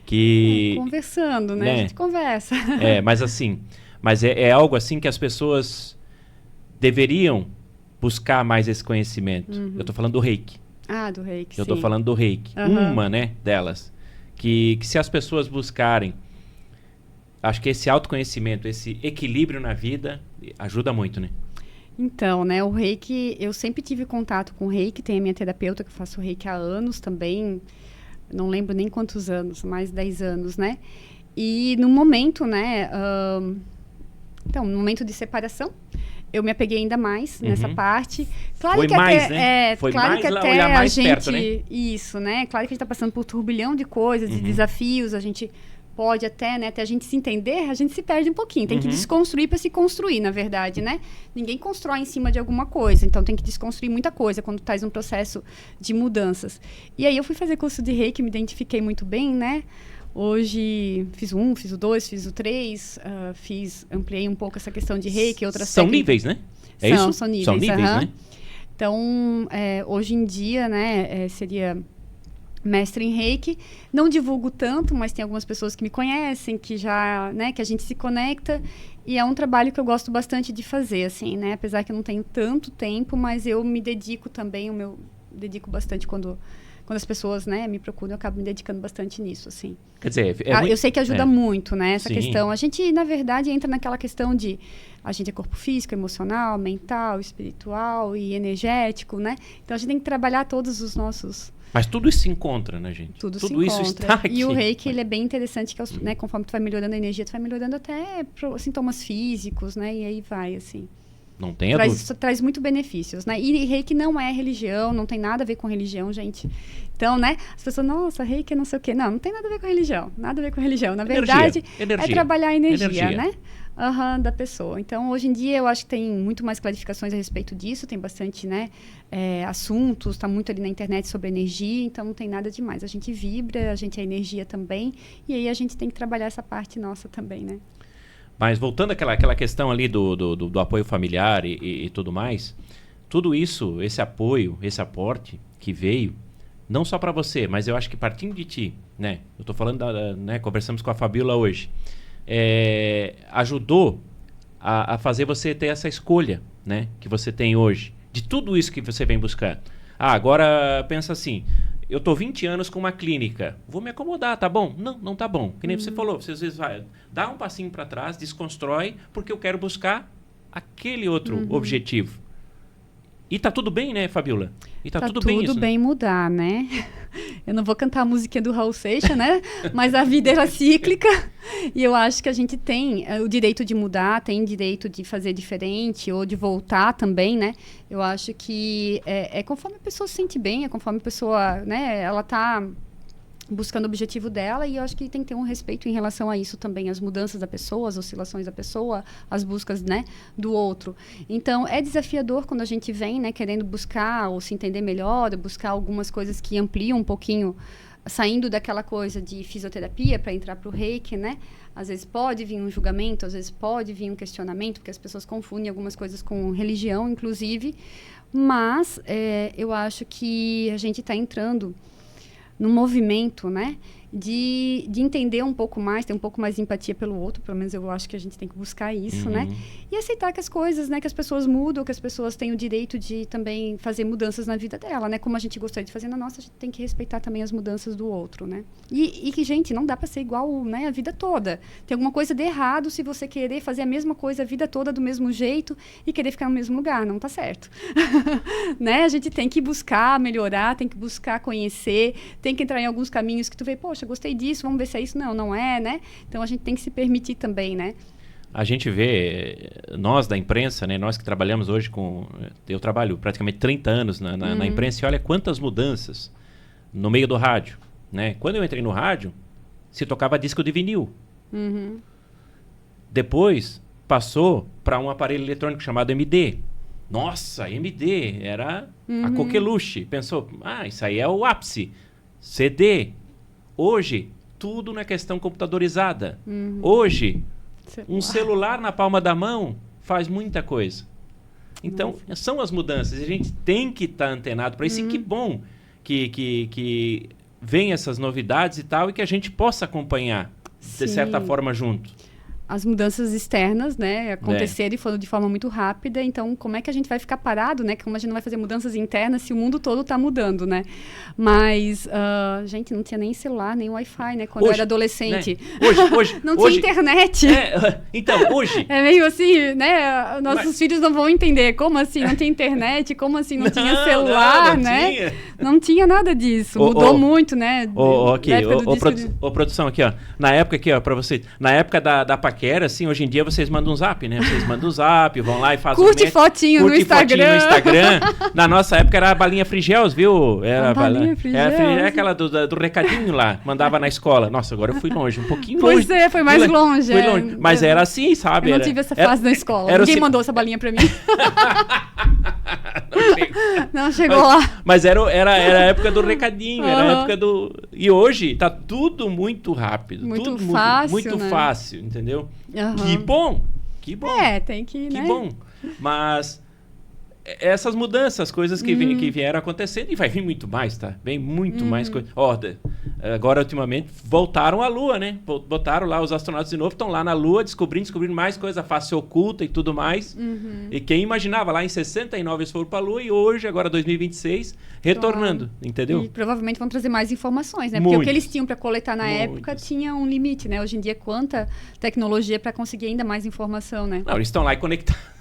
que... conversando, né? A gente conversa. Mas assim, é algo assim que as pessoas deveriam buscar mais esse conhecimento. Eu estou falando do Reiki. Do Reiki, Eu estou falando do Reiki. Uma, né, delas. Que se as pessoas buscarem, acho que esse autoconhecimento, esse equilíbrio na vida, ajuda muito, né? Então, né, o Reiki, eu sempre tive contato com o Reiki, tem a minha terapeuta que eu faço Reiki há anos também, não lembro nem quantos anos, mais de 10 anos, né? E no momento, né, no momento de separação, eu me apeguei ainda mais nessa parte. Claro Foi que mais, até, né? Foi claro mais que até olhar mais a gente, perto, né? Isso, né? Claro que a gente está passando por um turbilhão de coisas, de desafios, a gente pode até, né, até a gente se entender, a gente se perde um pouquinho. Tem que desconstruir para se construir, na verdade, né? Ninguém constrói em cima de alguma coisa, então tem que desconstruir muita coisa quando estás num processo de mudanças. E aí eu fui fazer curso de Reiki, me identifiquei muito bem, né? Hoje fiz o 1, fiz o 2, fiz o 3, ampliei um pouco essa questão de Reiki, outras São níveis, né? São níveis. São níveis, né? Então, hoje em dia, né, seria mestre em Reiki. Não divulgo tanto, mas tem algumas pessoas que me conhecem, que já, né, que a gente se conecta. E é um trabalho que eu gosto bastante de fazer, assim, né? Apesar que eu não tenho tanto tempo, mas eu me dedico também, dedico bastante quando as pessoas, né, me procuram, eu acabo me dedicando bastante nisso, assim. Quer dizer, eu sei que ajuda muito, né, essa Sim. questão. A gente, na verdade, entra naquela questão de a gente é corpo físico, emocional, mental, espiritual e energético, né? Então, a gente tem que trabalhar todos os nossos... Mas tudo isso se encontra, né, gente? Tudo se isso encontra. está aqui. E o Reiki, ele é bem interessante, que né, conforme tu vai melhorando a energia, tu vai melhorando até sintomas físicos, né? E aí vai, assim... Não tenha dúvida. Traz muito benefícios, né? E Reiki não é religião, não tem nada a ver com religião, gente. Então, né? As pessoas, nossa, Reiki é não sei o quê. Não tem nada a ver com religião. Nada a ver com religião. Na verdade, é trabalhar a energia, né? Da pessoa. Então, hoje em dia, eu acho que tem muito mais clarificações a respeito disso. Tem bastante, né? Assuntos, tá muito ali na internet sobre energia. Então, não tem nada demais. A gente vibra, a gente é energia também. E aí, a gente tem que trabalhar essa parte nossa também, né? Mas voltando àquela questão ali do apoio familiar e tudo mais, tudo isso, esse apoio, esse aporte que veio, não só para você, mas eu acho que partindo de ti, né? Eu tô falando, né? Conversamos com a Fabíola hoje. Ajudou a fazer você ter essa escolha, né? Que você tem hoje, de tudo isso que você vem buscar. Agora pensa assim... Eu tô 20 anos com uma clínica. Vou me acomodar, tá bom? Não tá bom. Que nem você falou. Você às vezes vai dar um passinho para trás, desconstrói, porque eu quero buscar aquele outro objetivo. E tá tudo bem, né, Fabíola? E tá tudo bem isso. Tudo bem mudar, né? Eu não vou cantar a musiquinha do Raul Seixas, né? Mas a vida era cíclica. E eu acho que a gente tem o direito de mudar, tem direito de fazer diferente ou de voltar também, né? Eu acho que é conforme a pessoa se sente bem, é conforme a pessoa, né? Ela tá buscando o objetivo dela, e eu acho que tem que ter um respeito em relação a isso também, as mudanças da pessoa, as oscilações da pessoa, as buscas, né, do outro. Então, é desafiador quando a gente vem, né, querendo buscar ou se entender melhor, buscar algumas coisas que ampliam um pouquinho, saindo daquela coisa de fisioterapia para entrar para o Reiki, né? Às vezes pode vir um julgamento, às vezes pode vir um questionamento, porque as pessoas confundem algumas coisas com religião, inclusive, mas eu acho que a gente está entrando num movimento, né, de entender um pouco mais, ter um pouco mais de empatia pelo outro, pelo menos eu acho que a gente tem que buscar isso, né? E aceitar que as coisas, né, que as pessoas mudam, que as pessoas têm o direito de também fazer mudanças na vida dela, né? Como a gente gostaria de fazer na nossa, a gente tem que respeitar também as mudanças do outro, né? E que, gente, não dá para ser igual, né, a vida toda. Tem alguma coisa de errado se você querer fazer a mesma coisa a vida toda do mesmo jeito e querer ficar no mesmo lugar, não tá certo. Né? A gente tem que buscar melhorar, tem que buscar conhecer, tem que entrar em alguns caminhos que tu vê, poxa, gostei disso, vamos ver se é isso. Não, não é, né? Então a gente tem que se permitir também, né? A gente vê, nós da imprensa, né, nós que trabalhamos hoje com... Eu trabalho praticamente 30 anos na imprensa e olha quantas mudanças no meio do rádio, né? Quando eu entrei no rádio, se tocava disco de vinil. Depois passou para um aparelho eletrônico chamado MD. Nossa, MD era a coqueluche. Pensou, isso aí é o ápice. CD. Hoje, tudo na questão computadorizada. Hoje, um celular na palma da mão faz muita coisa. Então, são as mudanças. A gente tem que estar antenado para isso. E que bom que vem essas novidades e tal, e que a gente possa acompanhar, de certa forma, junto. As mudanças externas, né, aconteceram e foram de forma muito rápida, então como é que a gente vai ficar parado, né, como a gente não vai fazer mudanças internas se o mundo todo está mudando, né, mas, gente, não tinha nem celular, nem Wi-Fi, né, quando eu era adolescente, né? Hoje não tinha internet, então, hoje, é meio assim, né, nossos filhos não vão entender, como assim não tinha internet, como assim não tinha celular, não né, tinha. Não tinha nada disso, mudou muito, né, produção aqui, ó, na época aqui, ó, para vocês, na época da paquera, assim, hoje em dia vocês mandam um zap, né? Vocês mandam um zap, vão lá e fazem curte fotinho no Instagram. Na nossa época era a balinha Frigels, viu? Era a balinha Frigels. Era aquela do recadinho lá, mandava na escola. Nossa, agora eu fui longe, um pouquinho longe. Pois é, foi mais longe. Fui longe. Mas era assim, sabe? Eu não tive essa fase na escola. Ninguém mandou essa balinha pra mim. Não chegou lá. Mas era a época do recadinho, era a época do... E hoje tá tudo muito rápido. Muito tudo fácil, muito né? fácil, entendeu? Que bom! Que bom! Tem que, né? Que bom! Mas essas mudanças, coisas que vieram acontecendo, e vai vir muito mais, tá? Vem muito mais coisa. Agora, ultimamente, voltaram à Lua, né? Botaram lá os astronautas de novo, estão lá na Lua, descobrindo mais coisa, face oculta e tudo mais. E quem imaginava, lá em 69 eles foram para a Lua, e hoje, agora 2026, retornando, entendeu? E provavelmente vão trazer mais informações, né? Porque o que eles tinham para coletar na época tinha um limite, né? Hoje em dia, quanta tecnologia para conseguir ainda mais informação, né? Não, eles estão lá e conectados.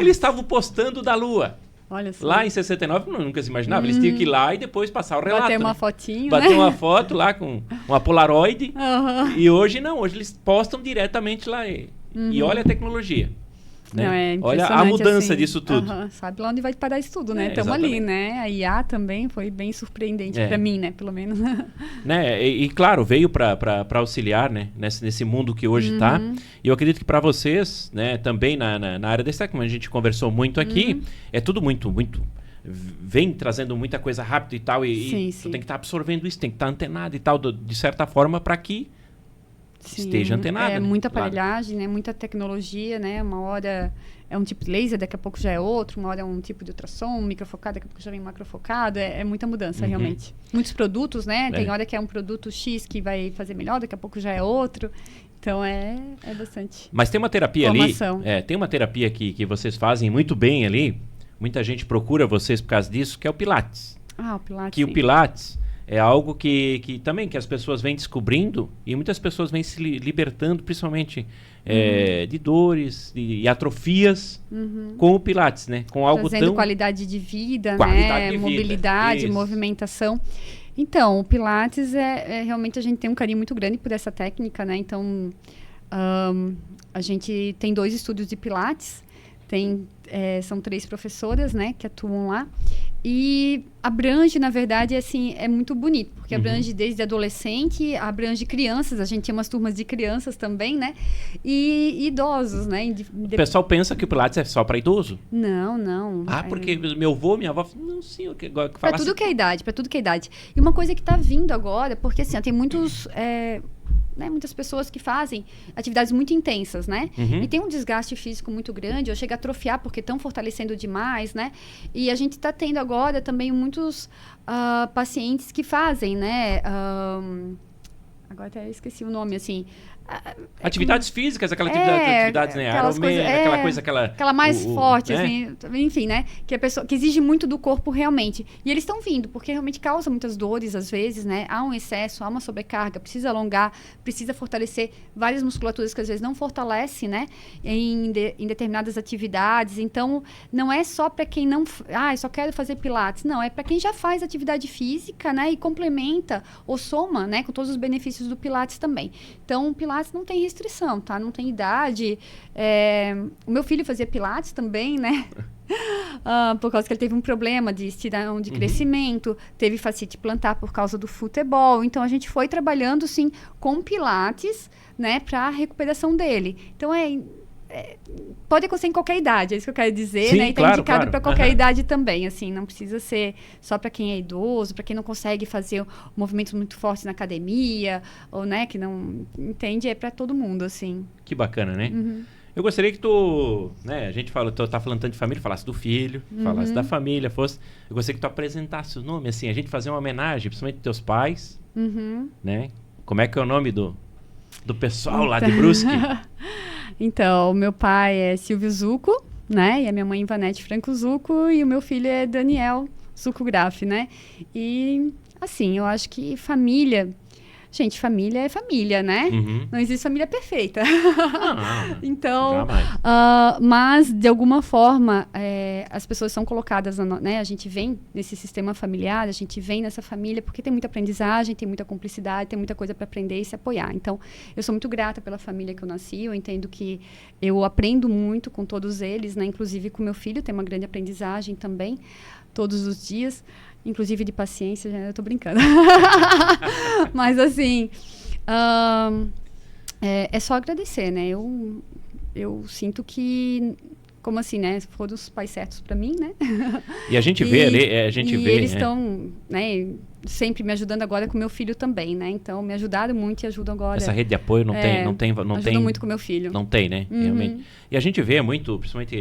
Eles estavam postando da Lua. Olha só. Lá em 69, nunca se imaginava. Eles tinham que ir lá e depois passar o relato. Bater uma fotinho, Bater né? uma foto lá com uma Polaroid. E hoje não. Hoje eles postam diretamente lá. E olha a tecnologia. Né? Não, olha a mudança assim, disso tudo. Sabe lá onde vai parar isso tudo, né? Estamos ali, né? A IA também foi bem surpreendente para mim, né? Pelo menos. Né? E claro, veio para auxiliar, né? Nesse mundo que hoje está. E eu acredito que para vocês, né? Também na área dessa, como a gente conversou muito aqui, é tudo muito vem trazendo muita coisa rápido e tal. E tu tem que estar absorvendo isso, tem que estar antenado e tal, de certa forma, para que esteja antenado. É muita aparelhagem, né? Muita tecnologia, né? Uma hora é um tipo de laser, daqui a pouco já é outro, uma hora é um tipo de ultrassom, microfocado, daqui a pouco já vem macrofocado, é muita mudança, realmente. Muitos produtos, né? Tem hora que é um produto X que vai fazer melhor, daqui a pouco já é outro. Então, é bastante. Mas tem uma terapia formação. Ali, tem uma terapia que vocês fazem muito bem ali, muita gente procura vocês por causa disso, que é o Pilates. O Pilates, que sim. O Pilates é algo que também que as pessoas vêm descobrindo e muitas pessoas vêm se libertando, principalmente de dores e atrofias com o Pilates, né? Com algo trazendo qualidade de vida, né? Mobilidade, movimentação. Então, o Pilates realmente a gente tem um carinho muito grande por essa técnica, né? Então, a gente tem 2 estúdios de Pilates, são 3 professoras, né, que atuam lá. E abrange, na verdade, assim, é muito bonito, porque abrange desde adolescente, abrange crianças, a gente tinha umas turmas de crianças também, né? E idosos, né? O pessoal pensa que o Pilates é só para idoso? Não. Porque meu avô, minha avó, não sei o que fala. Para tudo que é idade, E uma coisa que está vindo agora, porque assim, tem muitos... muitas pessoas que fazem atividades muito intensas, né? E tem um desgaste físico muito grande, ou chega a atrofiar porque estão fortalecendo demais, né? E a gente está tendo agora também muitos pacientes que fazem, né? agora até esqueci o nome, assim. Atividades físicas, atividades, né? Aquela mais forte, né? assim, enfim, né? Que a pessoa que exige muito do corpo realmente. E eles estão vindo, porque realmente causa muitas dores, às vezes, né? Há um excesso, há uma sobrecarga, precisa alongar, precisa fortalecer várias musculaturas que às vezes não fortalece, né? Em determinadas atividades. Então, não é só para quem não. Eu só quero fazer pilates. Não, é para quem já faz atividade física, né? E complementa ou soma, né? Com todos os benefícios do pilates também. Então, o pilates não tem restrição, tá? Não tem idade. O meu filho fazia pilates também, né? Por causa que ele teve um problema de estirão de crescimento, teve fascite plantar por causa do futebol. Então, a gente foi trabalhando, sim, com pilates, né? Para a recuperação dele. Então, pode acontecer em qualquer idade, é isso que eu quero dizer, sim, né? E tá claro, indicado claro. para qualquer idade também, assim, não precisa ser só para quem é idoso, para quem não consegue fazer movimentos muito fortes na academia, ou, né, que não entende, é para todo mundo, assim. Que bacana, né? Eu gostaria que tu, né, a gente tá falando tanto de família, falasse do filho, falasse da família, eu gostaria que tu apresentasse o nome, assim, a gente fazer uma homenagem, principalmente dos teus pais, né? Como é que é o nome do pessoal lá de Brusque? Então, o meu pai é Silvio Zucco, né? E a minha mãe Ivanete Franco Zucco, e o meu filho é Daniel Zucco Graff, né? E, assim, eu acho que família... Gente, família é família, né? Não existe família perfeita. Não, então, mas, de alguma forma, as pessoas são colocadas, né? A gente vem nesse sistema familiar, a gente vem nessa família porque tem muita aprendizagem, tem muita cumplicidade, tem muita coisa para aprender e se apoiar. Então, eu sou muito grata pela família que eu nasci, eu entendo que eu aprendo muito com todos eles, né? Inclusive com meu filho, tem uma grande aprendizagem também, todos os dias. Inclusive de paciência, eu tô brincando. Mas, assim, é só agradecer, né? Eu sinto que, como assim, né? Foram os pais certos para mim, né? E a gente vê ali, eles estão, né? Sempre me ajudando agora com meu filho também, né? Então, me ajudaram muito e ajudam agora. Essa rede de apoio não tem. Ajudam muito com meu filho. Não tem, né? Realmente. E a gente vê muito, principalmente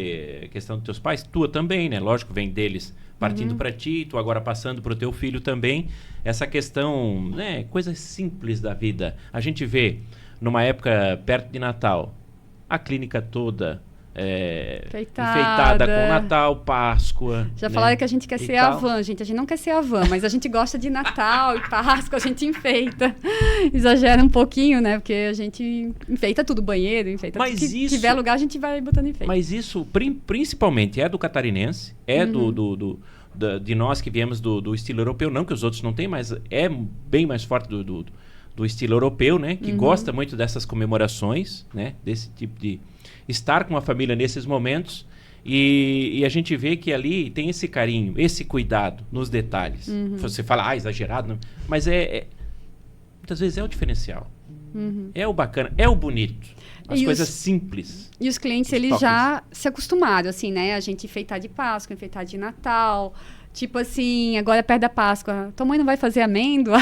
a questão dos teus pais, tua também, né? Lógico, vem deles partindo para ti, tu agora passando para o teu filho também. Essa questão, né? Coisas simples da vida. A gente vê, numa época perto de Natal, a clínica toda enfeitada com Natal, Páscoa. Já falaram que a gente quer ser a van, gente. A gente não quer ser a van, mas a gente gosta de Natal e Páscoa, a gente enfeita. Exagera um pouquinho, né? Porque a gente enfeita tudo, banheiro, enfeita tudo. Se tiver lugar, a gente vai botando enfeite. Mas isso, principalmente, é do catarinense, de nós que viemos do estilo europeu. Não que os outros não tenham, mas é bem mais forte do estilo europeu, né? Que gosta muito dessas comemorações, né? Desse tipo de... estar com a família nesses momentos e a gente vê que ali tem esse carinho, esse cuidado nos detalhes. Você fala, exagerado, não? Mas muitas vezes é o diferencial. É o bacana, é o bonito. As coisas simples. E os clientes, eles já se acostumaram, assim, né? A gente enfeitar de Páscoa, enfeitar de Natal... Tipo assim, agora perto da Páscoa, tua mãe não vai fazer amêndoa?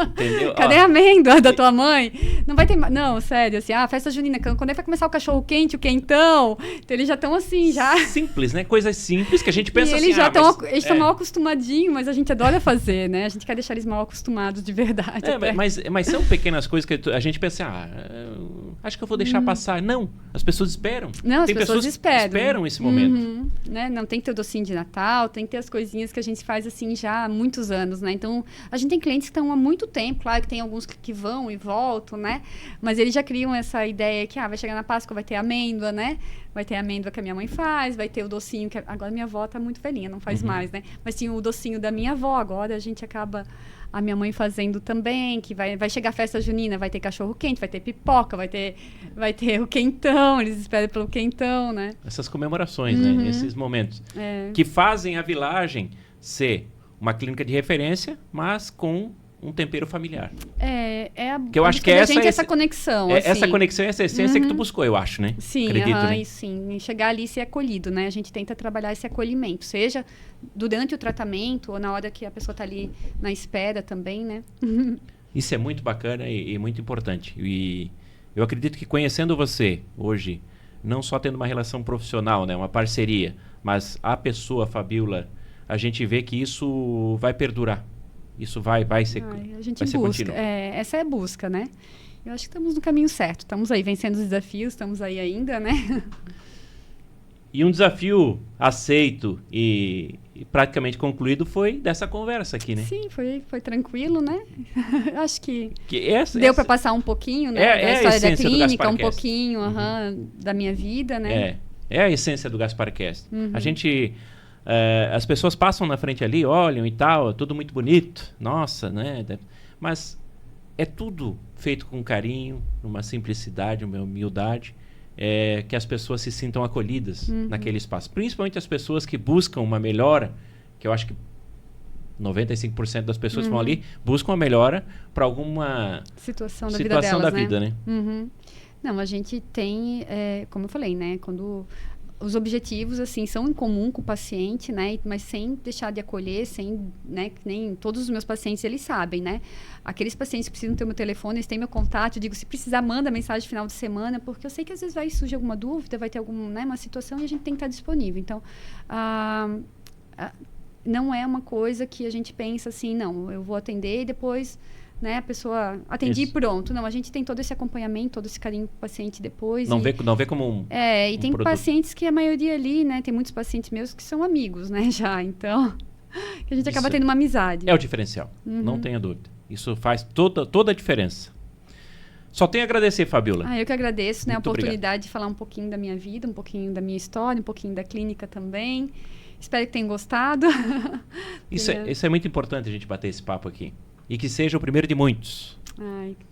Entendeu? Cadê a amêndoa da tua mãe? Não vai ter... Não, sério, assim, festa junina, quando é que vai começar o cachorro quente, o quentão? Então eles já estão assim, já... Simples, né? Coisas simples que a gente pensa e assim... Eles já estão eles estão mal acostumadinhos, mas a gente adora fazer, né? A gente quer deixar eles mal acostumados de verdade. Mas são pequenas coisas que a gente pensa, acho que eu vou deixar passar. Não, as pessoas esperam. Não, as pessoas esperam esse momento. Né? Não tem que ter o docinho de Natal, tem que ter as coisinhas que a gente faz assim já há muitos anos, né? Então, a gente tem clientes que estão há muito tempo, claro que tem alguns que vão e voltam, né? Mas eles já criam essa ideia que, vai chegar na Páscoa, vai ter amêndoa, né? Vai ter a amêndoa que a minha mãe faz, vai ter o docinho que... Agora minha avó tá muito velhinha, não faz mais, né? Mas tinha o docinho da minha avó, agora a gente acaba... A minha mãe fazendo também, que vai chegar a festa junina, vai ter cachorro quente, vai ter pipoca, vai ter o quentão, eles esperam pelo quentão, né? Essas comemorações, né? Esses momentos que fazem a Villagem ser uma clínica de referência, mas com um tempero familiar. Que eu acho que essa conexão. Assim. Essa conexão é essa essência que tu buscou, eu acho, né? Sim, acredito, né? Sim. Chegar ali e ser acolhido, né? A gente tenta trabalhar esse acolhimento, seja durante o tratamento ou na hora que a pessoa está ali na espera também, né? Isso é muito bacana e muito importante. E eu acredito que conhecendo você hoje, não só tendo uma relação profissional, né? Uma parceria, mas a pessoa, a Fabiola, a gente vê que isso vai perdurar. isso vai ser, a gente vai ser busca. contínuo. Essa é a busca, né? Eu acho que estamos no caminho certo. Estamos aí vencendo os desafios, estamos aí ainda, né? E um desafio aceito e praticamente concluído foi dessa conversa aqui, né? Sim, foi tranquilo, né? Acho que deu para passar um pouquinho, né? Da história da clínica, um pouquinho da minha vida, né? É a essência do GasparCast. A gente... as pessoas passam na frente ali, olham e tal, é tudo muito bonito, nossa, né? Mas é tudo feito com carinho, numa simplicidade, uma humildade, que as pessoas se sintam acolhidas naquele espaço. Principalmente as pessoas que buscam uma melhora, que eu acho que 95% das pessoas que vão ali buscam uma melhora para alguma situação da vida, né? Não, a gente tem, como eu falei, né? Quando os objetivos, assim, são em comum com o paciente, né? Mas sem deixar de acolher, sem, né? Que nem todos os meus pacientes, eles sabem, né? Aqueles pacientes que precisam ter o meu telefone, eles têm meu contato. Eu digo, se precisar, manda mensagem final de semana, porque eu sei que às vezes vai surgir alguma dúvida, vai ter uma situação e a gente tem que estar disponível. Então, não é uma coisa que a gente pensa assim, não, eu vou atender e depois... Né, a pessoa atendi e pronto. Não, a gente tem todo esse acompanhamento, todo esse carinho com o paciente depois. Não vê como e tem pacientes que a maioria ali, né? Tem muitos pacientes meus que são amigos, né, já. Então, que a gente acaba tendo uma amizade. É o diferencial, não tenha dúvida. Isso faz toda a diferença. Só tenho a agradecer, Fabiola. Eu que agradeço, né, a oportunidade obrigado. de falar um pouquinho da minha vida, um pouquinho da minha história, um pouquinho da clínica também. Espero que tenham gostado. Isso é muito importante a gente bater esse papo aqui. E que seja o primeiro de muitos.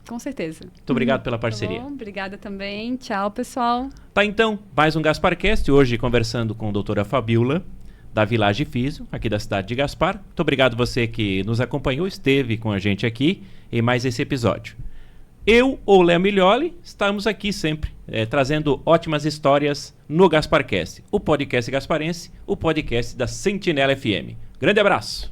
Com certeza. Muito obrigado pela parceria. Tá bom, obrigada também. Tchau, pessoal. Tá, então, mais um GasparCast. Hoje conversando com a doutora Fabiola, da Village Físio, aqui da cidade de Gaspar. Muito obrigado você que nos acompanhou, esteve com a gente aqui em mais esse episódio. Eu, ou Léo Miglioli, estamos aqui sempre, trazendo ótimas histórias no GasparCast, o podcast gasparense, o podcast da Sentinela FM. Grande abraço!